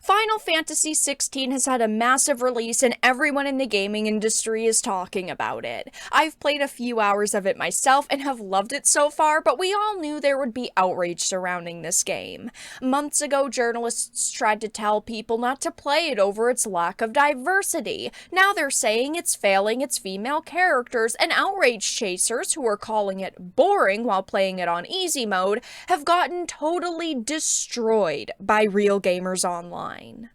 Final Fantasy XVI has had a massive release and everyone in the gaming industry is talking about it. I've played a few hours of it myself and have loved it so far, but we all knew there would be outrage surrounding this game. Months ago, journalists tried to tell people not to play it over its lack of diversity. Now they're saying it's failing its female characters, and outrage chasers, who are calling it boring while playing it on easy mode, have gotten totally destroyed by real gamers online.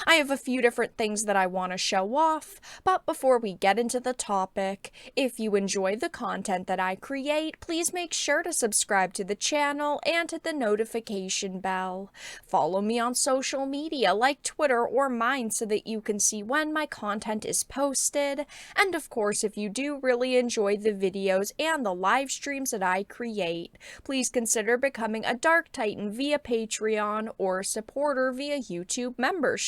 I have a few different things that I want to show off, but before we get into the topic, if you enjoy the content that I create, please make sure to subscribe to the channel and hit the notification bell. Follow me on social media like Twitter or mine so that you can see when my content is posted. And of course, if you do really enjoy the videos and the live streams that I create, please consider becoming a Dark Titan via Patreon or a supporter via YouTube membership.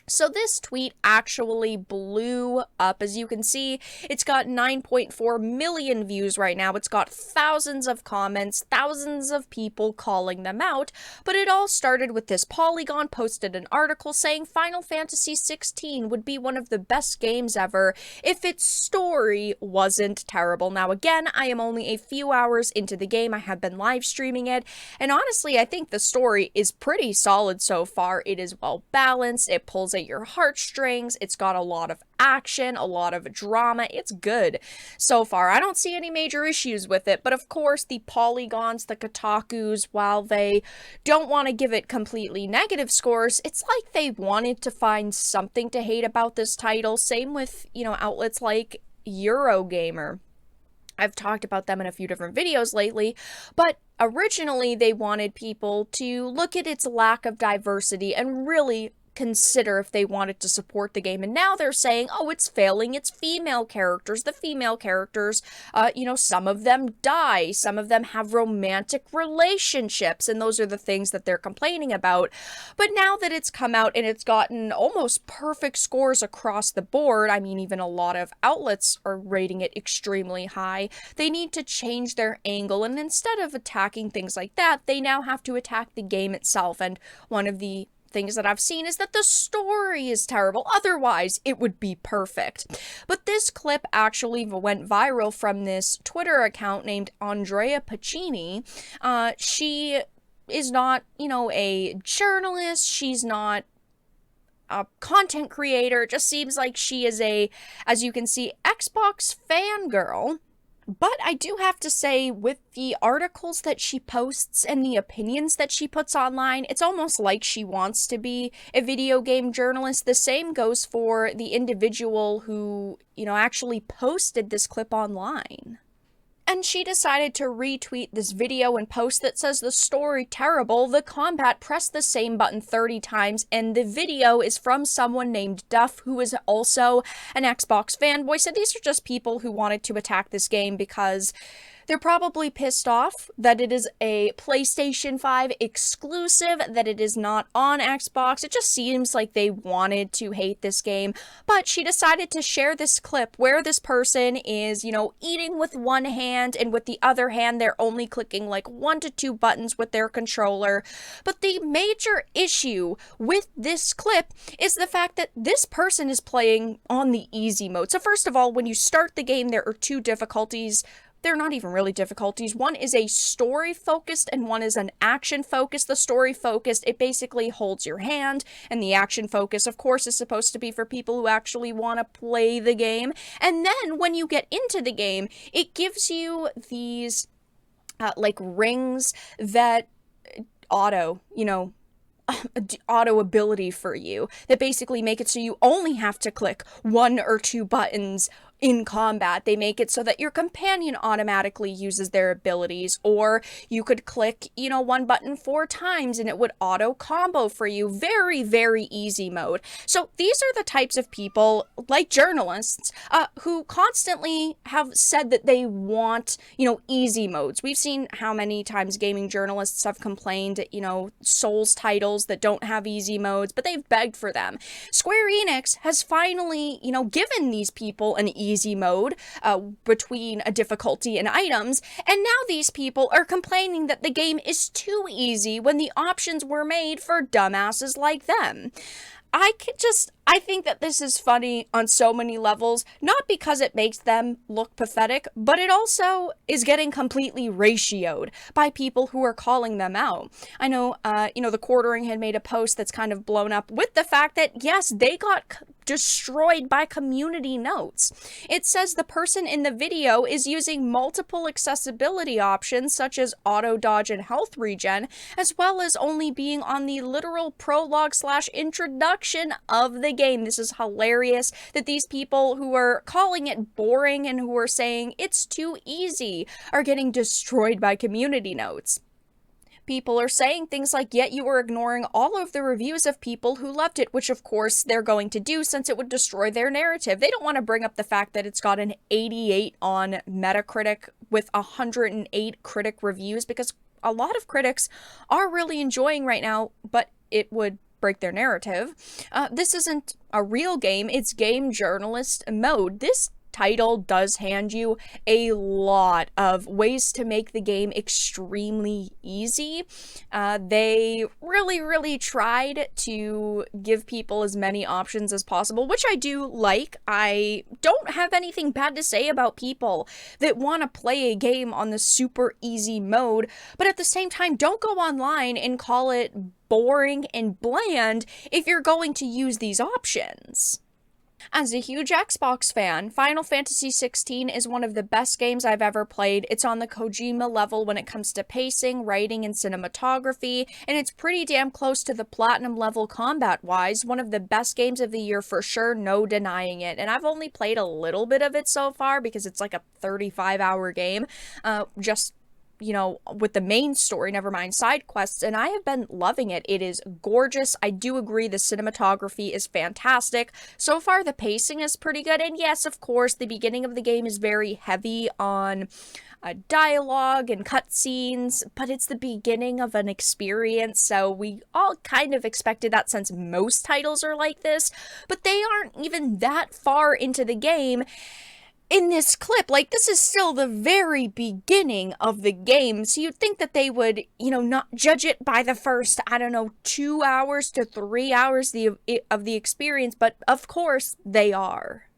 So this tweet actually blew up. As you can see, it's got 9.4 million views right now. It's got thousands of comments, thousands of people calling them out, but it all started with this Polygon posted an article saying Final Fantasy XVI would be one of the best games ever if its story wasn't terrible. Now again, I am only a few hours into the game. I have been live streaming it, and honestly, I think the story is pretty solid so far. It is well balanced, it pulls at your heartstrings, it's got a lot of action, a lot of drama. It's good so far. I don't see any major issues with it, but of course the Polygons, the Kotakus, while they don't want to give it completely negative scores, it's like they wanted to find something to hate about this title. Same with, outlets like Eurogamer. I've talked about them in a few different videos lately, but originally they wanted people to look at its lack of diversity and really consider if they wanted to support the game. And now they're saying, oh, it's failing its female characters. The female characters, some of them die, some of them have romantic relationships, and those are the things that they're complaining about. But now that it's come out and it's gotten almost perfect scores across the board, I mean, even a lot of outlets are rating it extremely high, they need to change their angle, and instead of attacking things like that, they now have to attack the game itself. And one of the things that I've seen is that the story is terrible. Otherwise, it would be perfect. But this clip actually went viral from this Twitter account named Andrea Pacini. She is not, a journalist. She's not a content creator. It just seems like she is as you can see, Xbox fangirl. But I do have to say, with the articles that she posts and the opinions that she puts online, it's almost like she wants to be a video game journalist. The same goes for the individual who, actually posted this clip online. And she decided to retweet this video and post that says, the story terrible, the combat, press the same button 30 times, and the video is from someone named Duff, who is also an Xbox fanboy. So these are just people who wanted to attack this game because they're probably pissed off that it is a PlayStation 5 exclusive, that it is not on Xbox. It just seems like they wanted to hate this game. But she decided to share this clip where this person is, eating with one hand, and with the other hand, they're only clicking like 1 to 2 buttons with their controller. But the major issue with this clip is the fact that this person is playing on the easy mode. So first of all, when you start the game, there are 2 difficulties. They're not even really difficulties. One is a story-focused and one is an action-focused. The story-focused, it basically holds your hand, and the action-focused, of course, is supposed to be for people who actually want to play the game. And then when you get into the game, it gives you these, rings that auto ability for you, that basically make it so you only have to click 1 or 2 buttons in combat. They make it so that your companion automatically uses their abilities, or you could click, 1 button 4 times and it would auto combo for you. Very, very easy mode. So these are the types of people, like journalists, who constantly have said that they want, easy modes. We've seen how many times gaming journalists have complained, Souls titles that don't have easy modes, but they've begged for them. Square Enix has finally, given these people an easy easy mode between a difficulty and items, and now these people are complaining that the game is too easy when the options were made for dumbasses like them. I think that this is funny on so many levels, not because it makes them look pathetic, but it also is getting completely ratioed by people who are calling them out. I know, the Quartering had made a post that's kind of blown up with the fact that, yes, they got destroyed by community notes. It says the person in the video is using multiple accessibility options such as auto dodge and health regen, as well as only being on the literal prologue / introduction of the game. This is hilarious that these people who are calling it boring and who are saying it's too easy are getting destroyed by community notes. People are saying things like, yet you were ignoring all of the reviews of people who loved it, which of course they're going to do since it would destroy their narrative. They don't want to bring up the fact that it's got an 88 on Metacritic with 108 critic reviews, because a lot of critics are really enjoying right now, but it would break their narrative. This isn't a real game, it's game journalist mode. This title does hand you a lot of ways to make the game extremely easy. They really tried to give people as many options as possible, which I do like. I don't have anything bad to say about people that want to play a game on the super easy mode, but at the same time, don't go online and call it boring and bland if you're going to use these options. As a huge Xbox fan, Final Fantasy XVI is one of the best games I've ever played. It's on the Kojima level when it comes to pacing, writing, and cinematography, and it's pretty damn close to the platinum level combat-wise. One of the best games of the year for sure, no denying it. And I've only played a little bit of it so far because it's like a 35-hour game, with the main story, never mind side quests, and I have been loving it. It is gorgeous. I do agree the cinematography is fantastic. So far, the pacing is pretty good, and yes, of course, the beginning of the game is very heavy on dialogue and cutscenes, but it's the beginning of an experience, so we all kind of expected that since most titles are like this, but they aren't even that far into the game. In this clip, this is still the very beginning of the game, so you'd think that they would, not judge it by the first, 2 hours to 3 hours of the experience, but of course they are.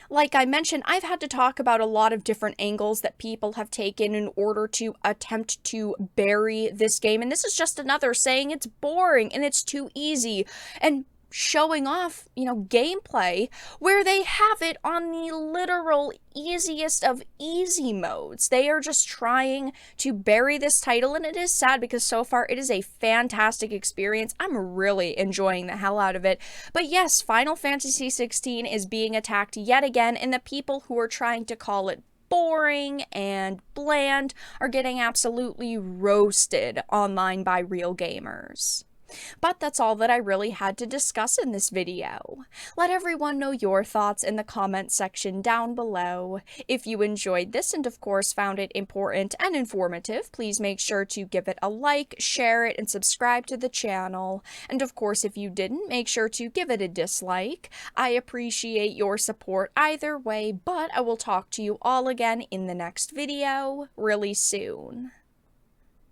Like I mentioned, I've had to talk about a lot of different angles that people have taken in order to attempt to bury this game, and this is just another saying it's boring and it's too easy, and showing off, gameplay where they have it on the literal easiest of easy modes. They are just trying to bury this title, and it is sad because so far it is a fantastic experience. I'm really enjoying the hell out of it. But yes, Final Fantasy XVI is being attacked yet again, and the people who are trying to call it boring and bland are getting absolutely roasted online by real gamers. But that's all that I really had to discuss in this video. Let everyone know your thoughts in the comment section down below. If you enjoyed this and of course found it important and informative, please make sure to give it a like, share it, and subscribe to the channel. And of course, if you didn't, make sure to give it a dislike. I appreciate your support either way, but I will talk to you all again in the next video really soon.